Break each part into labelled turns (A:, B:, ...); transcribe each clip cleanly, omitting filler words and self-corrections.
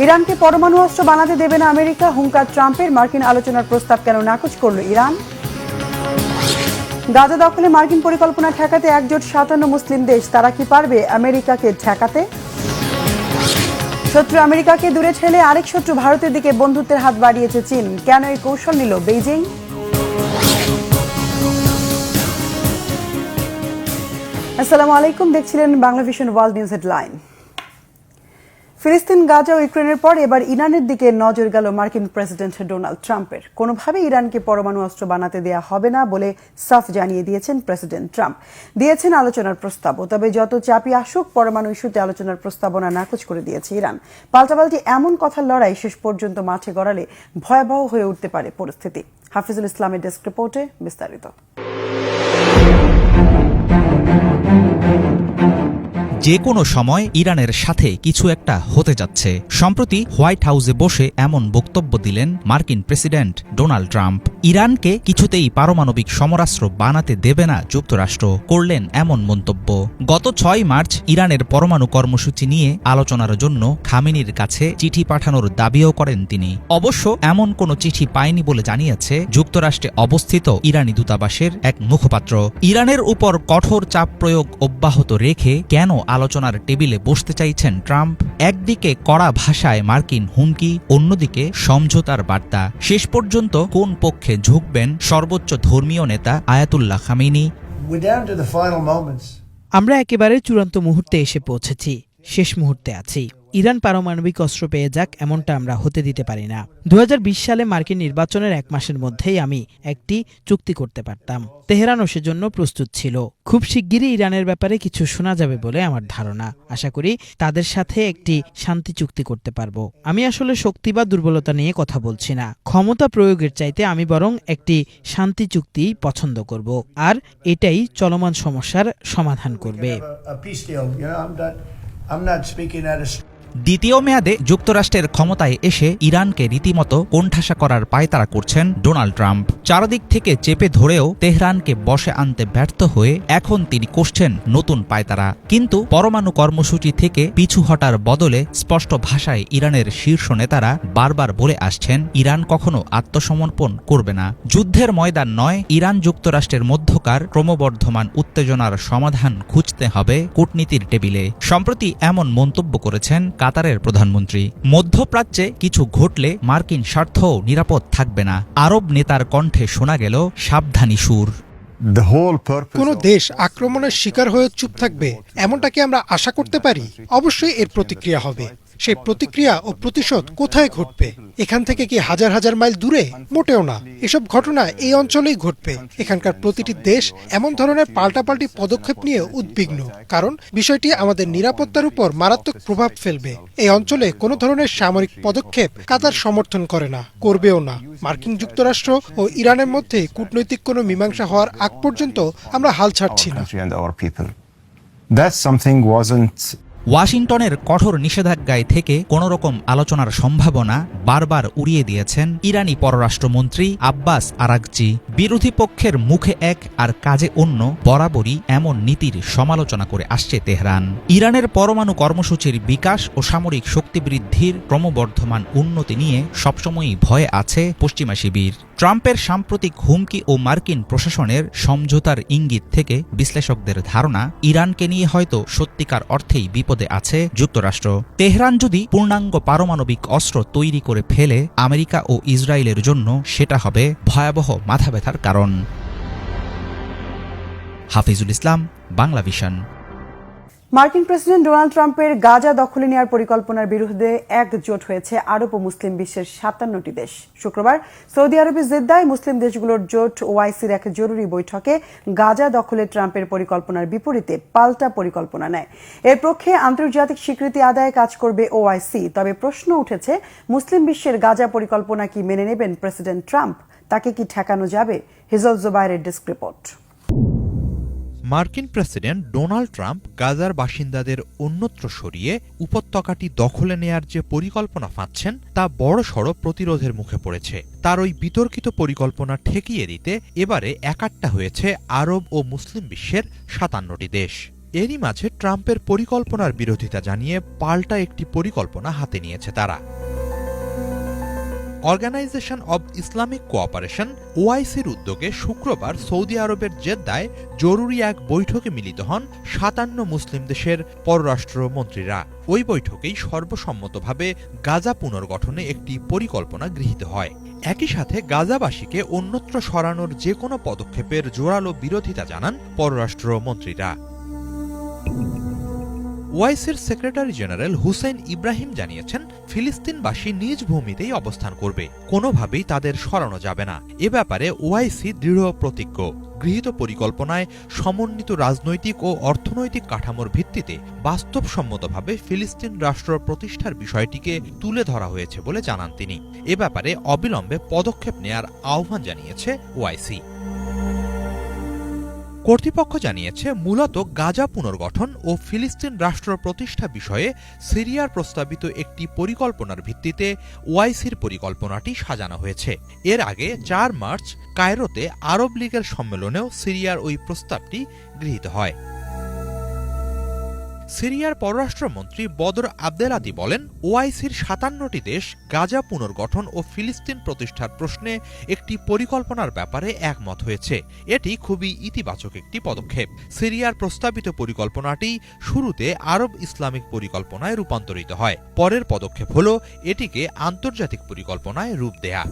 A: ইরানকে পরমাণু অস্ত্র বানাতে দেবে না আমেরিকা, হুঙ্কার ট্রাম্পের। মার্কিন আলোচনার প্রস্তাব কেন নাকচ করল ইরান? গাজা দখলে মার্কিন পরিকল্পনা ঠেকাতে একজোট ৫৭ মুসলিম দেশ, তারা কি পারবে আমেরিকাকে ঠেকাতে? শত্রু আমেরিকাকে দূরে ঠেলে আরেক শত্রু ভারতের দিকে বন্ধুত্বের হাত বাড়িয়েছে চীন, কেন এই কৌশল নিল বেইজিং? আসসালামু আলাইকুম, দেখছিলেন Bangla vision world news headline. ফিলিস্তিন, গাজা ও ইউক্রেনের পর এবার ইরানের দিকে নজর গেল মার্কিন প্রেসিডেন্ট ডোনাল্ড ট্রাম্পের। কোনোভাবে ইরানকে পরমাণু অস্ত্র বানাতে দেয়া হবে না বলে সাফ জানিয়ে দিয়েছেন প্রেসিডেন্ট ট্রাম্প। দিয়েছেন আলোচনার প্রস্তাবও, তবে যত চাপই আসুক পরমাণু ইস্যুতে আলোচনার প্রস্তাবনা নাকচ করে দিয়েছে ইরান। পাল্টাপাল্টি এমন কথার লড়াই শেষ পর্যন্ত মাঠে গড়ালে ভয়াবহ হয়ে উঠতে পারে পরিস্থিতি। হাফিজুল ইসলামের ডেস্ক রিপোর্টে বিস্তারিত।
B: যে কোনো সময় ইরানের সাথে কিছু একটা হতে যাচ্ছে। সম্প্রতি হোয়াইট হাউসে বসে এমন বক্তব্য দিলেন মার্কিন প্রেসিডেন্ট ডোনাল্ড ট্রাম্প। ইরানকে কিছুতেই পারমাণবিক সমরাস্ত্র বানাতে দেবে না যুক্তরাষ্ট্র, করলেন এমন মন্তব্য। গত ৬ মার্চ ইরানের পরমাণু কর্মসূচি নিয়ে আলোচনার জন্য খামেনির কাছে চিঠি পাঠানোর দাবিও করেন তিনি। অবশ্য এমন কোনো চিঠি পায়নি বলে জানিয়েছে যুক্তরাষ্ট্রে অবস্থিত ইরানি দূতাবাসের এক মুখপাত্র। ইরানের উপর কঠোর চাপ প্রয়োগ অব্যাহত রেখে কেন আলোচনার টেবিলে বসতে চাইছেন ট্রাম্প? একদিকে কড়া ভাষায় মার্কিন হুমকি, অন্যদিকে সমঝোতার বার্তা। শেষ পর্যন্ত কোন পক্ষে ঝুঁকবেন সর্বোচ্চ ধর্মীয় নেতা আয়াতুল্লাহ খামেনি?
C: আমরা একেবারে চূড়ান্ত মুহূর্তে এসে পৌঁছেছি, শেষ মুহূর্তে আছি। ইরান পারমাণবিক অস্ত্র পেয়ে যাক এমনটা আমরা হতে দিতে পারি না। ২০২০ সালে মার্কিন নির্বাচনের ১ মাসের মধ্যেই আমি একটি চুক্তি করতে পারতাম। তেহরানও সেজন্য প্রস্তুত ছিল। খুব শিগগিরই ইরানের ব্যাপারে কিছু শোনা যাবে বলে আমার ধারণা। আশা করি তাদের সাথে একটি শান্তি চুক্তি করতে পারবো। আমি আসলে শক্তি বা দুর্বলতা নিয়ে কথা বলছি না। ক্ষমতা প্রয়োগের চাইতে আমি বরং একটি শান্তি চুক্তি পছন্দ করব, আর এটাই চলমান সমস্যার সমাধান করবে।
B: দ্বিতীয় মেয়াদে যুক্তরাষ্ট্রের ক্ষমতায় এসে ইরানকে রীতিমতো কোণঠাসা করার পায়তারা করছেন ডোনাল্ড ট্রাম্প। চারদিক থেকে চেপে ধরেও তেহরানকে বশে আনতে ব্যর্থ হয়ে এখন তিনি কষছেন নতুন পায়তারা। কিন্তু পরমাণু কর্মসূচি থেকে পিছু হটার বদলে স্পষ্ট ভাষায় ইরানের শীর্ষ নেতারা বারবার বলে আসছেন ইরান কখনো আত্মসমর্পণ করবে না। যুদ্ধের ময়দান নয়, ইরান যুক্তরাষ্ট্রের মধ্যকার ক্রমবর্ধমান উত্তেজনার সমাধান খুঁজতে হবে কূটনীতির টেবিলে। সম্প্রতি এমন মন্তব্য করেছেন কাতারের প্রধানমন্ত্রী। মধ্যপ্রাচ্যে কিছু ঘটলে মার্কিন স্বার্থও নিরাপদ থাকবে না। আরব নেতার কণ্ঠে শোনা গেল সাবধানী সুর।
D: কোন দেশ আক্রমণের শিকার হয়ে চুপ থাকবে এমনটা কি আমরা আশা করতে পারি? অবশ্যই এর প্রতিক্রিয়া হবে। সেই প্রতিক্রিয়া ও প্রতিশোধ কোথায় ঘটবে? এখান থেকে কি হাজার হাজার মাইল দূরে? মোটেও না। এসব ঘটনা এই অঞ্চলেই ঘটবে। এখানকার প্রতিটি দেশ এমন ধরনের পাল্টাপাল্টি পদক্ষেপ নিয়ে উদ্বিগ্ন, কারণ বিষয়টি আমাদের নিরাপত্তার উপর মারাত্মক প্রভাব ফেলবে। এই অঞ্চলে কোনো ধরনের সামরিক পদক্ষেপ কাতার সমর্থন করে না, করবেও না। মার্কিন যুক্তরাষ্ট্র ও ইরানের মধ্যে কূটনৈতিক কোনো মীমাংসা হওয়ার আগ পর্যন্ত আমরা হাল ছাড়ছি না।
B: ওয়াশিংটনের কঠোর নিষেধাজ্ঞায় থেকে কোনোরকম আলোচনার সম্ভাবনা বারবার উড়িয়ে দিয়েছেন ইরানি পররাষ্ট্রমন্ত্রী আব্বাস আরাগচি। বিরোধী পক্ষের মুখে এক আর কাজে অন্য বরাবরই এমন নীতির সমালোচনা করে আসছে তেহরান। ইরানের পরমাণু কর্মসূচির বিকাশ ও সামরিক শক্তি বৃদ্ধির ক্রমবর্ধমান উন্নতি নিয়ে সবসময়ই ভয়ে আছে পশ্চিমা শিবির। ট্রাম্পের সাম্প্রতিক হুমকি ও মার্কিন প্রশাসনের সমঝোতার ইঙ্গিত থেকে বিশ্লেষকদের ধারণা ইরানকে নিয়ে হয়তো সত্যিকার অর্থেই বিপদে আছে যুক্তরাষ্ট্র। তেহরান যদি পূর্ণাঙ্গ পারমাণবিক অস্ত্র তৈরি করে ফেলে আমেরিকা ও ইসরায়েলের জন্য সেটা হবে ভয়াবহ মাথাব্যথার কারণ। হাফিজুল ইসলাম, বাংলা ভিশন।
A: মার্কিন প্রেসিডেন্ট ডোনাল্ড ট্রাম্পের গাজা দখলে নেওয়ার পরিকল্পনার বিরুদ্ধে একজোট হয়েছে আরব ও মুসলিম বিশ্বের ৫৭টি দেশ। শুক্রবার সৌদি আরবের জেদ্দায় মুসলিম দেশগুলোর জোট ওআইসির এক জরুরি বৈঠকে গাজা দখলে ট্রাম্পের পরিকল্পনার বিপরীতে পাল্টা পরিকল্পনা নেয়। এর পক্ষে আন্তর্জাতিক স্বীকৃতি আদায়ে কাজ করবে ওআইসি। তবে প্রশ্ন উঠেছে, মুসলিম বিশ্বের গাজা পরিকল্পনা কি মেনে নেবেন প্রেসিডেন্ট ট্রাম্প? তাকে কি ঠেকানো যাবে? হিজল জুবায়েরের ডেস্ক রিপোর্ট।
E: মার্কিন প্রেসিডেন্ট ডোনাল্ড ট্রাম্প গাজার বাসিন্দাদের অন্যত্র সরিয়ে উপত্যকাটি দখলে নেয়ার যে পরিকল্পনা ফাঁদছেন তা বড়সড় প্রতিরোধের মুখে পড়েছে। তার ওই বিতর্কিত পরিকল্পনা ঠেকিয়ে দিতে এবারে একাট্টা হয়েছে আরব ও মুসলিম বিশ্বের ৫৭টি দেশ। এরই মাঝে ট্রাম্পের পরিকল্পনার বিরোধিতা জানিয়ে পাল্টা একটি পরিকল্পনা হাতে নিয়েছে তারা। অর্গানাইজেশন অব ইসলামিক কোঅপারেশন ওআইসির উদ্যোগে শুক্রবার সৌদি আরবের জেদ্দায় জরুরি এক বৈঠকে মিলিত হন ৫৭ মুসলিম দেশের পররাষ্ট্রমন্ত্রীরা। ওই বৈঠকেই সর্বসম্মতভাবে গাজা পুনর্গঠনে একটি পরিকল্পনা গৃহীত হয়। একই সাথে গাজাবাসীকে অন্যত্র সরানোর যে কোনো পদক্ষেপের জোরালো বিরোধিতা জানান পররাষ্ট্রমন্ত্রীরা। ওআইসির সেক্রেটারি জেনারেল হুসেইন ইব্রাহিম জানিয়েছেন, ফিলিস্তিনবাসী নিজ ভূমিতেই অবস্থান করবে, কোনোভাবেই তাদের সরানো যাবে না। এ ব্যাপারে ওআইসি দৃঢ় প্রতিজ্ঞ। গৃহীত পরিকল্পনায় সমন্বিত রাজনৈতিক ও অর্থনৈতিক কাঠামোর ভিত্তিতে বাস্তবসম্মতভাবে ফিলিস্তিন রাষ্ট্র প্রতিষ্ঠার বিষয়টিকে তুলে ধরা হয়েছে বলে জানান তিনি। এ ব্যাপারে অবিলম্বে পদক্ষেপ নেয়ার আহ্বান জানিয়েছে ওআইসি। কর্তৃপক্ষ জানিয়েছে, মূলত গাজা পুনর্গঠন ও ফিলিস্তিন রাষ্ট্র প্রতিষ্ঠা বিষয়ে সিরিয়ার প্রস্তাবিত একটি পরিকল্পনার ভিত্তিতে ওআইসির পরিকল্পনাটি সাজানো হয়েছে। এর আগে ৪ মার্চ কায়রোতে আরব লীগের সম্মেলনেও সিরিয়ার ওই প্রস্তাবটি গৃহীত হয়। সিরিয়ার পররাষ্ট্রমন্ত্রী বদর আবদেলাতি বলেন, ওআইসির ৫৭টি দেশ গাজা পুনর্গঠন ও ফিলিস্তিন প্রতিষ্ঠার প্রশ্নে একটি পরিকল্পনার ব্যাপারে একমত হয়েছে। এটি খুবই ইতিবাচক একটি পদক্ষেপ। সিরিয়ার প্রস্তাবিত পরিকল্পনাটি শুরুতে আরব ইসলামিক পরিকল্পনায় রূপান্তরিত হয়। পরের পদক্ষেপ হল এটিকে আন্তর্জাতিক পরিকল্পনায় রূপ দেয়া।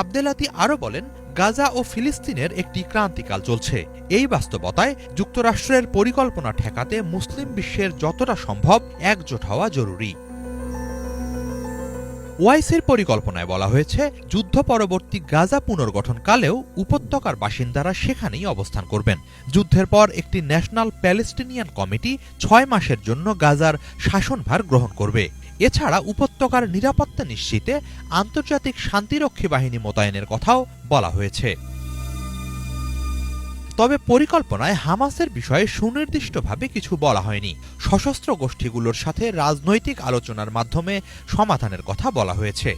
E: আবদেলাতি আরও বলেন, গাজা ও ফিলিস্তিনের একটি ক্রান্তিকাল চলছে। এই বাস্তবতায় যুক্তরাষ্ট্রের পরিকল্পনা ঠেকাতে মুসলিম বিশ্বের যতটা সম্ভব একজোট হওয়া জরুরি। ওআইসির পরিকল্পনায় বলা হয়েছে, যুদ্ধ পরবর্তী গাজা পুনর্গঠনকালেও উপত্যকার বাসিন্দারা সেখানেই অবস্থান করবেন। যুদ্ধের পর একটি ন্যাশনাল প্যালেস্টিনিয়ান কমিটি ৬ মাসের জন্য গাজার শাসনভার গ্রহণ করবে। এছাড়া উপত্যকার নিরাপত্তা নিশ্চিতে আন্তর্জাতিক শান্তিরক্ষী বাহিনী মোতায়েনের কথাও বলা হয়েছে। তবে পরিকল্পনায় হামাসের বিষয়ে সুনির্দিষ্টভাবে কিছু বলা হয়নি। সশস্ত্র গোষ্ঠীগুলোর সাথে রাজনৈতিক আলোচনার মাধ্যমে সমাধানের কথা বলা হয়েছে।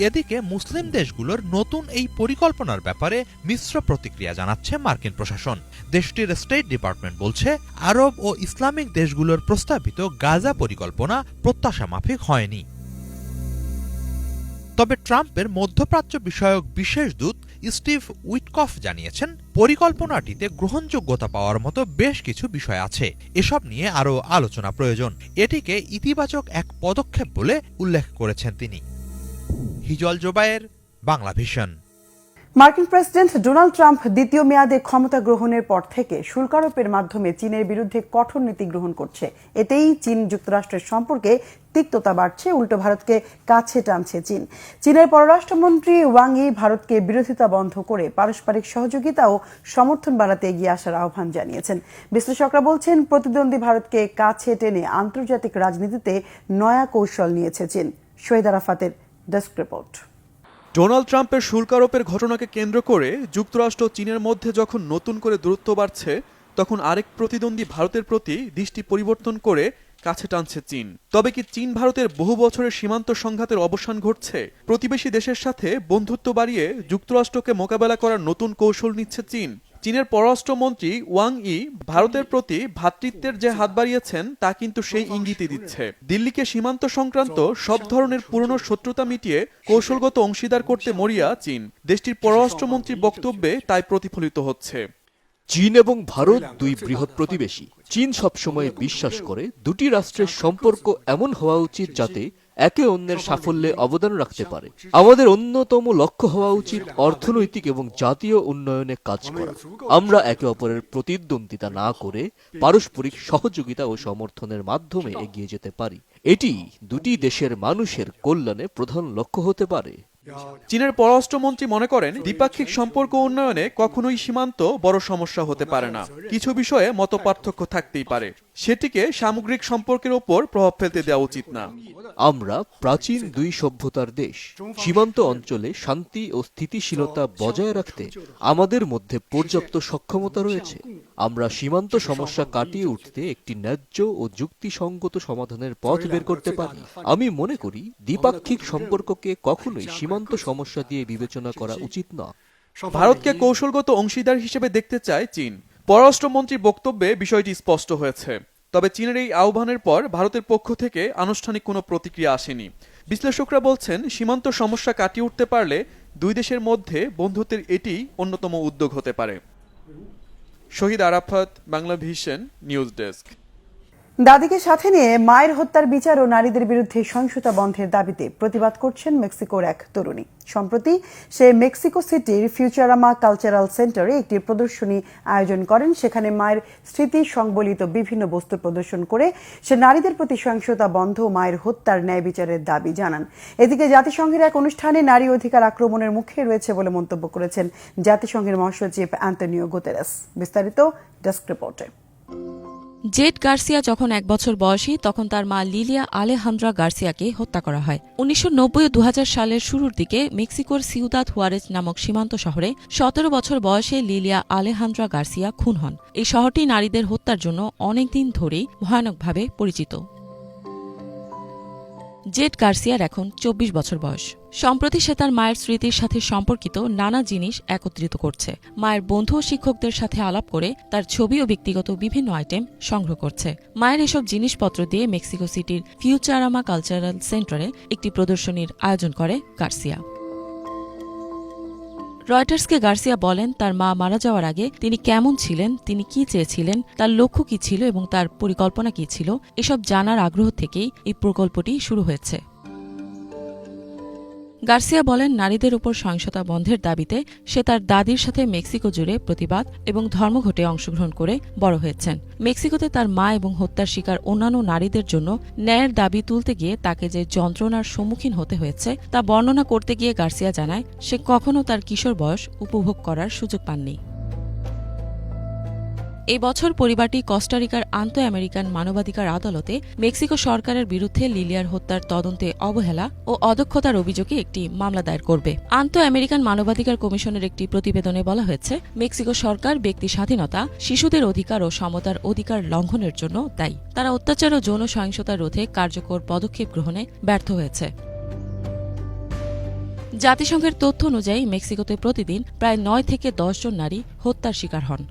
E: এদিকে মুসলিম দেশগুলোর নতুন এই পরিকল্পনার ব্যাপারে মিশ্র প্রতিক্রিয়া জানাচ্ছে মার্কিন প্রশাসন। দেশটির স্টেট ডিপার্টমেন্ট বলছে, আরব ও ইসলামিক দেশগুলোর প্রস্তাবিত গাজা পরিকল্পনা প্রত্যাশা মাফিক হয়নি। তবে ট্রাম্পের মধ্যপ্রাচ্য বিষয়ক বিশেষ দূত স্টিভ উইটকফ জানিয়েছেন, পরিকল্পনাটিতে গ্রহণযোগ্যতা পাওয়ার মতো বেশ কিছু বিষয় আছে। এসব নিয়ে আরও আলোচনা প্রয়োজন। এটিকে ইতিবাচক এক পদক্ষেপ বলে উল্লেখ করেছেন তিনি। হিজল জোবায়ের, বাংলা ভিশন।
A: মার্কিন প্রেসিডেন্ট ডোনাল্ড ট্রাম্প দ্বিতীয় মেয়াদে ক্ষমতা গ্রহণের পর থেকে শুল্ক আরোপের মাধ্যমে চীনের বিরুদ্ধে কঠোর নীতি গ্রহণ করছে। এতেই চীন যুক্তরাষ্ট্রের সম্পর্কে তিক্ততা বাড়ছে, উল্টো ভারতকে কাছে টানছে চীন। চীনের পররাষ্ট্রমন্ত্রী ওয়াং ই ভারতকে বিরোধিতা বন্ধ করে পারস্পরিক সহযোগিতা ও সমর্থন বাড়াতে এগিয়ে আসার আহ্বান জানিয়েছেন। বিশ্লেষকরা বলছেন, প্রতিদ্বন্দ্বী ভারতকে কাছে টেনে আন্তর্জাতিক রাজনীতিতে নয়া কৌশল নিয়েছে চীন। শহীদ আরাফাতের ডেস্ক রিপোর্ট।
F: ডোনাল্ড ট্রাম্পের শুল্ক আরোপের ঘটনাকে কেন্দ্র করে যুক্তরাষ্ট্র ও চীনের মধ্যে যখন নতুন করে দূরত্ব বাড়ছে, তখন আরেক প্রতিদ্বন্দ্বী ভারতের প্রতি দৃষ্টি পরিবর্তন করে কাছে টানছে চীন। তবে কি চীন ভারতের বহু বছরের সীমান্ত সংঘাতের অবসান ঘটছে? প্রতিবেশী দেশের সাথে বন্ধুত্ব বাড়িয়ে যুক্তরাষ্ট্রকে মোকাবেলা করার নতুন কৌশল নিচ্ছে চীন। চীনের পররাষ্ট্রমন্ত্রী ওয়াং ই ভারতের প্রতি ভ্রাতৃত্বের যে হাত বাড়িয়েছেন তা কিন্তু সেই ইঙ্গিতই দিচ্ছে। দিল্লিকে সীমান্ত সংক্রান্ত সব ধরনের পুরনো শত্রুতা মিটিয়ে কৌশলগত অংশীদার করতে মরিয়া চীন। দেশটির পররাষ্ট্রমন্ত্রীর বক্তব্যে তাই প্রতিফলিত হচ্ছে।
G: চীন এবং ভারত দুই বৃহৎ প্রতিবেশী। চীন সবসময় বিশ্বাস করে দুটি রাষ্ট্রের সম্পর্ক এমন হওয়া উচিত যাতে একে অন্যের সাফল্যে অবদান রাখতে পারে। আমাদের অন্যতম লক্ষ্য হওয়া উচিত অর্থনৈতিক এবং জাতীয় উন্নয়নে কাজ করা। আমরা একে অপরের প্রতিদ্বন্দ্বিতা না করে পারস্পরিক সহযোগিতা ও সমর্থনের মাধ্যমে এগিয়ে যেতে পারি। এটি দুটি দেশের মানুষের কল্যাণে প্রধান লক্ষ্য হতে পারে।
F: চীনের পররাষ্ট্রমন্ত্রী মনে করেন, দ্বিপাক্ষিক সম্পর্ক উন্নয়নে কখনোই সীমান্ত বড় সমস্যা হতে পারে না। কিছু বিষয়ে মতপার্থক্য থাকতেই পারে, সেটিকে সামগ্রিক সম্পর্কের উপর প্রভাব ফেলতে দেওয়া উচিত না।
G: আমরা প্রাচীন দুই সভ্যতার দেশ। সীমান্ত অঞ্চলে শান্তি ও স্থিতিশীলতা বজায় রাখতে আমাদের মধ্যে পর্যাপ্ত সক্ষমতা রয়েছে। আমরা সীমান্ত সমস্যা কাটিয়ে উঠতে একটি ন্যায্য ও যুক্তিসঙ্গত সমাধানের পথ বের করতে পারি। আমি মনে করি দ্বিপাক্ষিক সম্পর্ককে কখনোই সীমান্ত সমস্যা দিয়ে বিবেচনা করা উচিত না।
F: ভারতকে কৌশলগত অংশীদার হিসেবে দেখতে চায় চীন। পররাষ্ট্রমন্ত্রীর বক্তব্যে বিষয়টি স্পষ্ট হয়েছে। তবে চীনের এই আহ্বানের পর ভারতের পক্ষ থেকে আনুষ্ঠানিক কোনো প্রতিক্রিয়া আসেনি। বিশ্লেষকরা বলছেন, সীমান্ত সমস্যা কাটিয়ে উঠতে পারলে দুই দেশের মধ্যে বন্ধুত্বের এটি অন্যতম উদ্যোগ হতে পারে। Shahid Arafat, Bangla Vision, news desk.
A: দাদিকে সাথে নিয়ে মায়ের হত্যার বিচার ও নারীদের বিরুদ্ধে সহিংসতা বন্ধের দাবিতে প্রতিবাদ করছেন মেক্সিকোর এক তরুণী। সম্প্রতি সে মেক্সিকো সিটির ফিউচারামা কালচারাল সেন্টারে একটি প্রদর্শনী আয়োজন করেন। সেখানে মায়ের স্মৃতি সংবলিত বিভিন্ন বস্তু প্রদর্শন করে সে নারীদের প্রতি সহিংসতা বন্ধ ও মায়ের হত্যার ন্যায় বিচারের দাবি জানান। এদিকে জাতিসংঘের এক অনুষ্ঠানে নারী অধিকার আক্রমণের মুখে রয়েছে বলে মন্তব্য করেছেন জাতিসংঘের মহাসচিব অ্যান্তোনিও গুতেরেস। বিস্তারিত ডেস্ক রিপোর্টে।
H: জেড গার্সিয়া যখন 1 বছর বয়সী তখন তার মা লিলিয়া আলেহান্দ্রা গার্সিয়াকে হত্যা করা হয়। 1990 ও 2000 সালের শুরুর দিকে মেক্সিকোর সিউদাদ হুয়ারেজ নামক সীমান্ত শহরে 17 বছর বয়সে লিলিয়া আলেহান্দ্রা গার্সিয়া খুন হন। এই শহরটি নারীদের হত্যার জন্য অনেকদিন ধরেই ভয়ানকভাবে পরিচিত। জেড গার্সিয়ার এখন 24 বছর বয়স। সম্প্রতি সে তার মায়ের স্মৃতির সাথে সম্পর্কিত নানা জিনিস একত্রিত করছে। মায়ের বন্ধু ও শিক্ষকদের সাথে আলাপ করে তার ছবি ও ব্যক্তিগত বিভিন্ন আইটেম সংগ্রহ করছে। মায়ের এসব জিনিসপত্র দিয়ে মেক্সিকো সিটির ফিউচারামা কালচারাল সেন্টারে একটি প্রদর্শনীর আয়োজন করে গার্সিয়া। রয়টার্সকে গার্সিয়া বলেন, তার মা মারা যাওয়ার আগে তিনি কেমন ছিলেন, তিনি কি চেয়েছিলেন, তার লক্ষ্য কি ছিল এবং তার পরিকল্পনা কি ছিল, এসব জানার আগ্রহ থেকেই এই প্রকল্পটি শুরু হয়েছে। গার্সিয়া বলেন, নারীদের উপর সহিংসতা বন্ধের দাবিতে সে তার দাদির সাথে মেক্সিকো জুড়ে প্রতিবাদ এবং ধর্মঘটে অংশগ্রহণ করে বড় হয়েছেন। মেক্সিকোতে তার মা এবং হত্যার শিকার অন্যান্য নারীদের জন্য ন্যায়ের দাবি তুলতে গিয়ে তাকে যে যন্ত্রণার সম্মুখীন হতে হয়েছে তা বর্ণনা করতে গিয়ে গার্সিয়া জানায়, সে কখনো তার কিশোর বয়স উপভোগ করার সুযোগ পাননি। এই বছর পরিবারটি কস্টারিকার আন্তঃ আমেরিকান মানবাধিকার আদালতে মেক্সিকো সরকারের বিরুদ্ধে লিলিয়ার হত্যার তদন্তে অবহেলা ও অদক্ষতার অভিযোগে একটি মামলা দায়ের করবে। আন্তঃ আমেরিকান মানবাধিকার কমিশনের একটি প্রতিবেদনে বলা হয়েছে, মেক্সিকো সরকার ব্যক্তি স্বাধীনতা, শিশুদের অধিকার ও সমতার অধিকার লঙ্ঘনের জন্য দায়ী। তারা অত্যাচার ও যৌন সহিংসতা রোধে কার্যকর পদক্ষেপ গ্রহণে ব্যর্থ হয়েছে। জাতিসংঘের তথ্য অনুযায়ী মেক্সিকোতে প্রতিদিন প্রায় 9 থেকে 10 জন নারী হত্যার শিকার হন।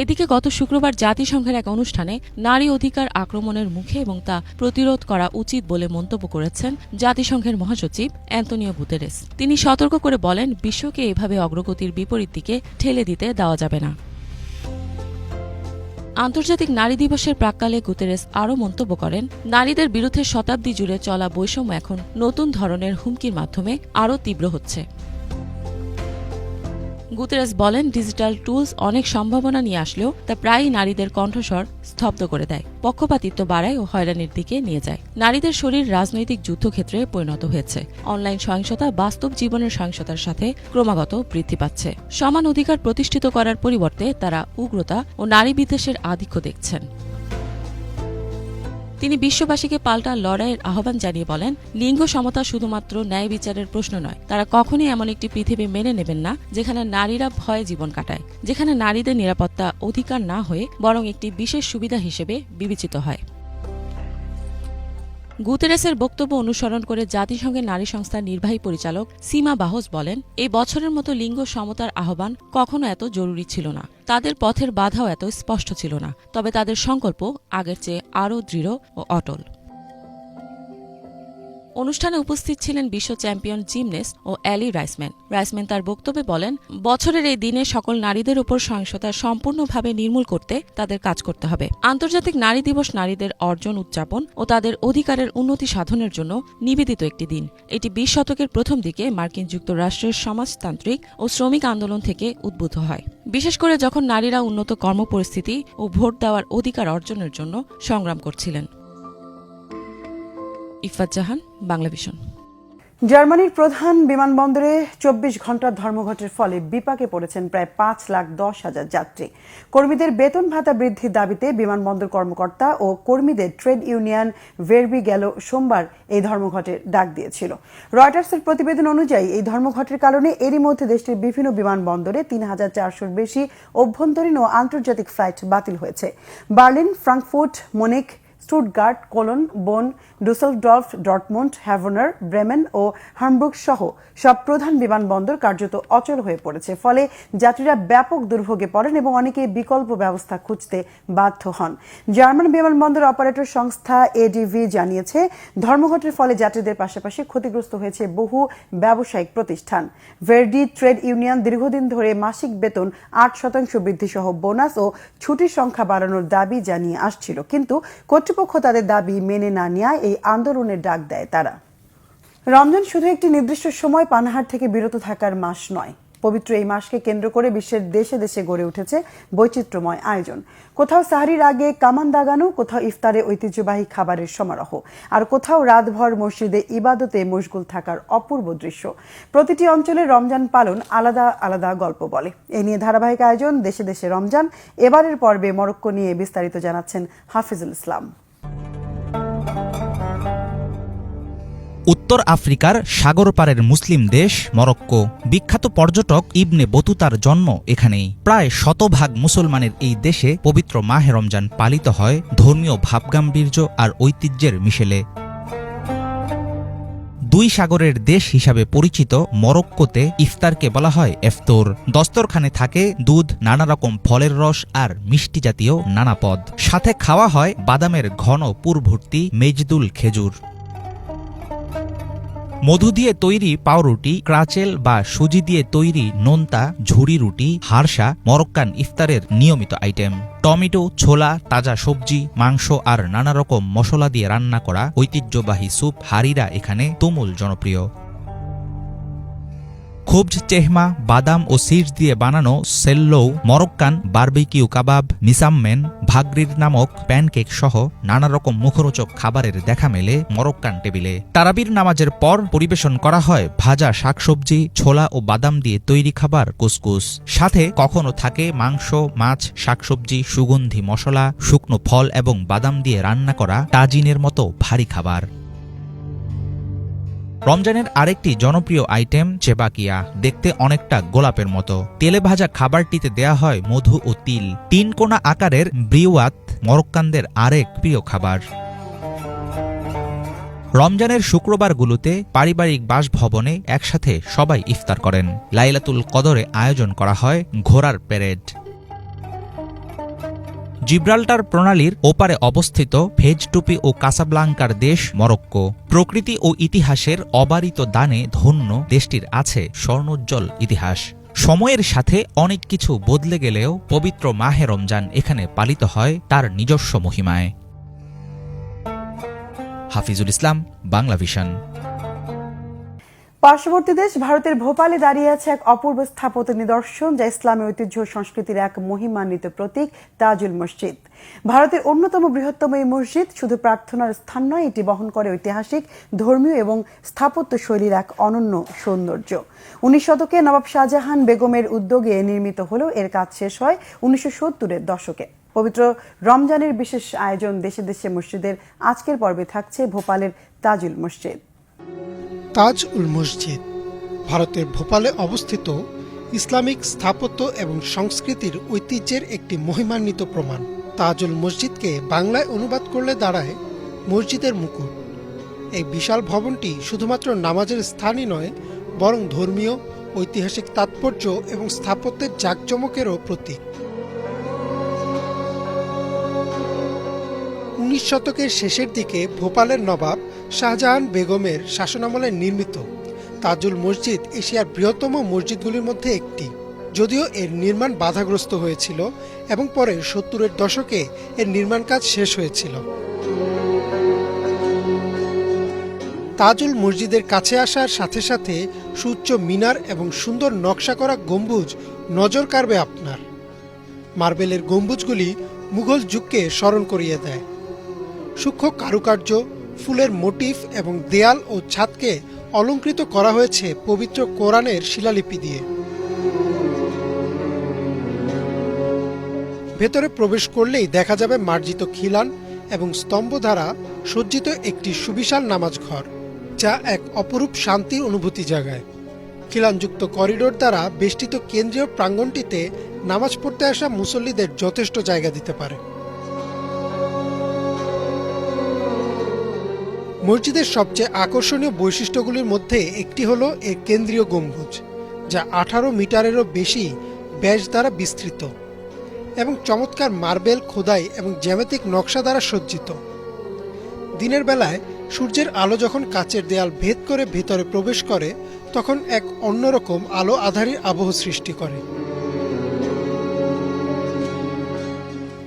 H: এদিকে গত শুক্রবার জাতিসংঘের এক অনুষ্ঠানে নারী অধিকার আক্রমণের মুখে এবং তা প্রতিরোধ করা উচিত বলে মন্তব্য করেছেন জাতিসংঘের মহাসচিব অ্যান্তোনিও গুতেরেস। তিনি সতর্ক করে বলেন, বিশ্বকে এভাবে অগ্রগতির বিপরীত দিকে ঠেলে দিতে দেওয়া যাবে না। আন্তর্জাতিক নারী দিবসের প্রাক্কালে গুতেরেস আরও মন্তব্য করেন, নারীদের বিরুদ্ধে শতাব্দী জুড়ে চলা বৈষম্য এখন নতুন ধরনের হুমকির মাধ্যমে আরও তীব্র হচ্ছে। গুতেরেস বলেন, ডিজিটাল টুলস অনেক সম্ভাবনা নিয়ে আসলেও তা প্রায়ই নারীদের কণ্ঠস্বর স্তব্ধ করে দেয়, পক্ষপাতিত্ব বাড়ায় ও হয়রানির দিকে নিয়ে যায়। নারীদের শরীর রাজনৈতিক যুদ্ধক্ষেত্রে পরিণত হয়েছে। অনলাইন সহিংসতা বাস্তব জীবনের সহিংসতার সাথে ক্রমাগত বৃদ্ধি পাচ্ছে। সমান অধিকার প্রতিষ্ঠিত করার পরিবর্তে তারা উগ্রতা ও নারী বিদ্বেষের আধিক্য দেখছেন। তিনি বিশ্ববাসীকে পাল্টা লড়াইয়ের আহ্বান জানিয়ে বলেন, লিঙ্গ সমতা শুধুমাত্র ন্যায় বিচারের প্রশ্ন নয়। তারা কখনই এমন একটি পৃথিবী মেনে নেবেন না যেখানে নারীরা ভয়ে জীবন কাটায়, যেখানে নারীদের নিরাপত্তা অধিকার না হয়ে বরং একটি বিশেষ সুবিধা হিসেবে বিবেচিত হয়। গুতেরেসের বক্তব্য অনুসরণ করে জাতিসংঘের নারী সংস্থার নির্বাহী পরিচালক সীমা বাহস বলেন, এই বছরের মতো লিঙ্গ সমতার আহ্বান কখনো এত জরুরি ছিল না। তাদের পথের বাধাও এত স্পষ্ট ছিল না, তবে তাদের সংকল্প আগের চেয়ে আরও দৃঢ় ও অটল। অনুষ্ঠানে উপস্থিত ছিলেন বিশ্ব চ্যাম্পিয়ন জিমনেস্ট ও অ্যালি রাইসম্যান তার বক্তব্যে বলেন, বছরের এই দিনে সকল নারীদের উপর সহিংসতা সম্পূর্ণভাবে নির্মূল করতে তাদের কাজ করতে হবে। আন্তর্জাতিক নারী দিবস নারীদের অর্জন উদযাপন ও তাদের অধিকারের উন্নতি সাধনের জন্য নিবেদিত একটি দিন। এটি 20 শতকের প্রথম দিকে মার্কিন যুক্তরাষ্ট্রের সমাজতান্ত্রিক ও শ্রমিক আন্দোলন থেকে উদ্ভূত হয়, বিশেষ করে যখন নারীরা উন্নত কর্মপরিস্থিতি ও ভোট দেওয়ার অধিকার অর্জনের জন্য সংগ্রাম করছিলেন। ইফাত জাহান, বাংলা ভিশন।
A: জার্মানির প্রধান বিমানবন্দরে 24 ঘণ্টার ধর্মঘটের ফলে বিপাকে পড়েছেন প্রায় 5,10,000 যাত্রী। কর্মীদের বেতন ভাতা বৃদ্ধির দাবিতে বিমানবন্দর কর্মকর্তা ও কর্মীদের ট্রেড ইউনিয়ন ভেরবি গেল সোমবার এই ধর্মঘটের ডাক দিয়েছিল। রয়টার্সের প্রতিবেদন অনুযায়ী এই ধর্মঘটের কারণে এরই মধ্যে দেশটির বিভিন্ন বিমানবন্দরে 3,400-র বেশি অভ্যন্তরীণ ও আন্তর্জাতিক ফ্লাইট বাতিল হয়েছে। Berlin, Frankfurt, Munich, Stuttgart, colon, বোন, ডুসেলডর্ফ, ডর্টমুন্ড, হ্যাভনার, ব্রেমেন ও হামবুর্গ সহ সব প্রধান বিমানবন্দর কার্যত অচল হয়ে পড়েছে। ফলে যাত্রীরা ব্যাপক দুর্ভোগে পড়েন এবং অনেকেই বিকল্প ব্যবস্থা খুঁজতে বাধ্য হন। জার্মান বিমানবন্দর অপারেটর সংস্থা এডিভি জানিয়েছে, ধর্মঘটের ফলে যাত্রীদের পাশাপাশি ক্ষতিগ্রস্ত হয়েছে বহু ব্যবসায়িক প্রতিষ্ঠান। ভার্ডি ট্রেড ইউনিয়ন দীর্ঘদিন ধরে মাসিক বেতন 8% বৃদ্ধি সহ বোনাস ও ছুটির সংখ্যা বাড়ানোর দাবি জানিয়ে আসছিল, কিন্তু কর্তৃপক্ষ তাদের দাবি মেনে না নেওয়ায় এই আন্দোলনের ডাক দেয় তারা। রমজান শুধু একটি নির্দিষ্ট সময় পানাহার থেকে বিরত থাকার মাস নয়। পবিত্র এই মাসকে কেন্দ্র করে বিশ্বের দেশে দেশে গড়ে উঠেছে বৈচিত্র্যময় আয়োজন। কোথাও সাহরির আগে কামান দাগানো, কোথাও ইফতারে ঐতিহ্যবাহী খাবারের সমারোহ, আর কোথাও রাতভর মসজিদে ইবাদতে মশগুল থাকার অপূর্ব দৃশ্য। প্রতিটি অঞ্চলে রমজান পালন আলাদা আলাদা গল্প বলে। এ নিয়ে ধারাবাহিক আয়োজন দেশে দেশে রমজান। এবারের পর্বে মরক্কো নিয়ে বিস্তারিত জানাচ্ছেন হাফিজুল ইসলাম।
B: উত্তর আফ্রিকার সাগর পারের মুসলিম দেশ মরক্কো। বিখ্যাত পর্যটক ইবনে বতুতার জন্ম এখানেই। প্রায় শতভাগ মুসলমানের এই দেশে পবিত্র মাহে রমজান পালিত হয় ধর্মীয় ভাবগাম্ভীর্য আর ঐতিহ্যের মিশেলে। দুই সাগরের দেশ হিসাবে পরিচিত মরক্কোতে ইফতারকে বলা হয় ইফতার। দস্তরখানে থাকে দুধ, নানা রকম ফলের রস আর মিষ্টি জাতীয় নানা পদ। সাথে খাওয়া হয় বাদামের ঘন পুরভর্তি মেজদুল খেজুর। মধু দিয়ে তৈরি পাউরুটি, ক্রাচেল বা সুজি দিয়ে তৈরি নোনতা, ঝুরি রুটি, হারসা মরক্কান ইফতারের নিয়মিত আইটেম। টমেটো, ছোলা, তাজা সবজি, মাংস আর নানা রকম মশলা দিয়ে রান্না করা ঐতিহ্যবাহী স্যুপ হারিরা এখানে তুমুল জনপ্রিয়। খুবজ চেহমা, বাদাম ও সিডস দিয়ে বানানো সেল্লৌ, মরক্কান বারবিকিউ কাবাব, মিসাম্মেন, ভাগরির নামক প্যানকেক সহ নানা রকম মুখরোচক খাবারের দেখা মেলে মরক্কান টেবিলে। তারাবির নামাজের পর পরিবেশন করা হয় ভাজা শাকসবজি, ছোলা ও বাদাম দিয়ে তৈরি খাবার কুসকুস। সাথে কখনো থাকে মাংস, মাছ, শাকসবজি, সুগন্ধি মশলা, শুকনো ফল এবং বাদাম দিয়ে রান্না করা তাজিনের মতো ভারী খাবার। রমজানের আরেকটি জনপ্রিয় আইটেম চেবাকিয়া। দেখতে অনেকটা গোলাপের মতো। তেলে ভাজা খাবারটিতে দেয়া হয় মধু ও তিল। 3 কোণা আকারের ব্রিওয়াত মরক্কানদের আরেক প্রিয় খাবার। রমজানের শুক্রবারগুলোতে পারিবারিক বাসভবনে একসাথে সবাই ইফতার করেন। লাইলাতুল কদরে আয়োজন করা হয় ঘোড়ার প্যারেড। জিব্রাল্টার প্রণালীর ওপারে অবস্থিত ভেজটুপি ও কাসাব্লাঙ্কার দেশ মরক্কো। প্রকৃতি ও ইতিহাসের অবারিত দানে ধন্য দেশটির আছে স্বর্ণোজ্জ্বল ইতিহাস। সময়ের সাথে অনেক কিছু বদলে গেলেও পবিত্র মাহে রমজান এখানে পালিত হয় তার নিজস্ব মহিমায়। হাফিজুল ইসলাম, বাংলা ভিশন।
A: পার্শ্ববর্তী দেশ ভারতের ভোপালে দাঁড়িয়ে আছে এক অপূর্ব স্থাপত্য নিদর্শন, যা ইসলামী ঐতিহ্য ও সংস্কৃতির এক মহিমান্বিত প্রতীক, তাজুল মসজিদ। ভারতের অন্যতম বৃহত্তম এই মসজিদ শুধু প্রার্থনার স্থান নয়, এটি বহন করে ঐতিহাসিক, ধর্মীয় এবং স্থাপত্য শৈলীর এক অনন্য সৌন্দর্য। 19 শতকে নবাব শাহজাহান বেগমের উদ্যোগে নির্মিত হলেও এর কাজ শেষ হয় 1970-এর দশকে। পবিত্র রমজানের বিশেষ আয়োজন দেশে দেশে মসজিদের আজকের পর্বে থাকছে ভোপালের তাজুল মসজিদ।
D: তাজ উল মসজিদ ভারতের ভোপালে অবস্থিত ইসলামিক স্থাপত্য এবং সংস্কৃতির ঐতিহ্যের একটি মহিমান্বিত প্রমাণ। তাজুল মসজিদকে বাংলায় অনুবাদ করলে দাঁড়ায় মসজিদের মুকুট। এই বিশাল ভবনটি শুধুমাত্র নামাজের স্থানই নয়, বরং ধর্মীয়, ঐতিহাসিক তাৎপর্য এবং স্থাপত্যের জাঁকজমকেরও প্রতীক। 19 শতকের শেষের দিকে ভোপালের নবাব শাহজাহান বেগমের শাসনামলে নির্মিত তাজুল মসজিদ এশিয়ার বৃহত্তম মসজিদগুলির মধ্যে একটি। যদিও এর নির্মাণ বাধাগ্রস্ত হয়েছিল এবং পরে 70-এর দশকে এর নির্মাণ কাজ শেষ হয়েছিল। তাজুল মসজিদের কাছে আসার সাথে সাথে সুউচ্চ মিনার এবং সুন্দর নকশা করা গম্বুজ নজর কাড়বে আপনার। মার্বেলের গম্বুজগুলি মুঘল যুগকে স্মরণ করিয়ে দেয়। সূক্ষ্ম কারুকার্য, ফুলের মোটিফ এবং দেয়াল ও ছাদকে অলঙ্কৃত করা হয়েছে পবিত্র কোরআনের শিলালিপি দিয়ে। ভেতরে প্রবেশ করলেই দেখা যাবে মার্জিত খিলান এবং স্তম্ভ দ্বারা সজ্জিত একটি সুবিশাল নামাজ ঘর, যা এক অপরূপ শান্তির অনুভূতি জাগায়। খিলানযুক্ত করিডোর দ্বারা বেষ্টিত কেন্দ্রীয় প্রাঙ্গণটিতে নামাজ পড়তে আসা মুসল্লিদের যথেষ্ট জায়গা দিতে পারে। মসজিদের সবচেয়ে আকর্ষণীয় বৈশিষ্ট্যগুলির মধ্যে একটি হলো এর কেন্দ্রীয় গম্বুজ, যা 18 মিটারেরও বেশি ব্যাস দ্বারা বিস্তৃত এবং চমৎকার মার্বেল খোদাই এবং জ্যামিতিক নকশা দ্বারা সজ্জিত। দিনের বেলায় সূর্যের আলো যখন কাচের দেয়াল ভেদ করে ভেতরে প্রবেশ করে তখন এক অন্যরকম আলো আঁধারির আবহ সৃষ্টি করে।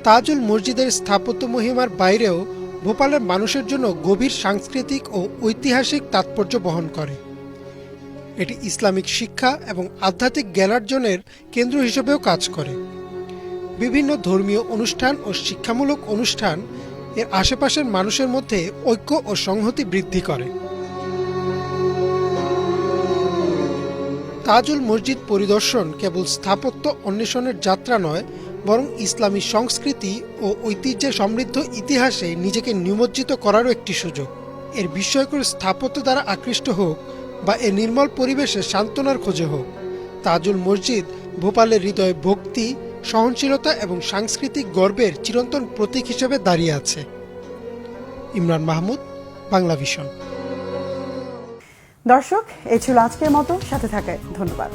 D: তাজুল মসজিদের স্থাপত্য মহিমার বাইরেও ভোপালের মানুষের জন্য গভীর সাংস্কৃতিক ও ঐতিহাসিক তাৎপর্য বহন করে। এটি ইসলামিক শিক্ষা এবং আধ্যাত্মিক জ্ঞানার্জনের কেন্দ্র হিসেবেও কাজ করে। বিভিন্ন ধর্মীয় অনুষ্ঠান ও শিক্ষামূলক অনুষ্ঠান এর আশেপাশের মানুষের মধ্যে ঐক্য ও সংহতি বৃদ্ধি করে। তাজুল মসজিদ পরিদর্শন কেবল স্থাপত্য অন্বেষণের যাত্রা নয়, বরং ইসলামী সংস্কৃতি ও ঐতিহ্যে সমৃদ্ধ ইতিহাসে নিজেকে নিমজ্জিত করারও একটি সুযোগ। এর বিস্ময়কর স্থাপত্য দ্বারা আকৃষ্ট হোক বা এর নির্মল পরিবেশে সান্ত্বনার খোঁজে হোক, তাজুল মসজিদ ভোপালের হৃদয়ে ভক্তি, সহনশীলতা এবং সাংস্কৃতিক গর্বের চিরন্তন প্রতীক হিসেবে দাঁড়িয়ে আছে। ইমরান মাহমুদ, বাংলা ভিশন।
A: দর্শক, এই ছিল আজকের মতো, সাথে থাকায় ধন্যবাদ।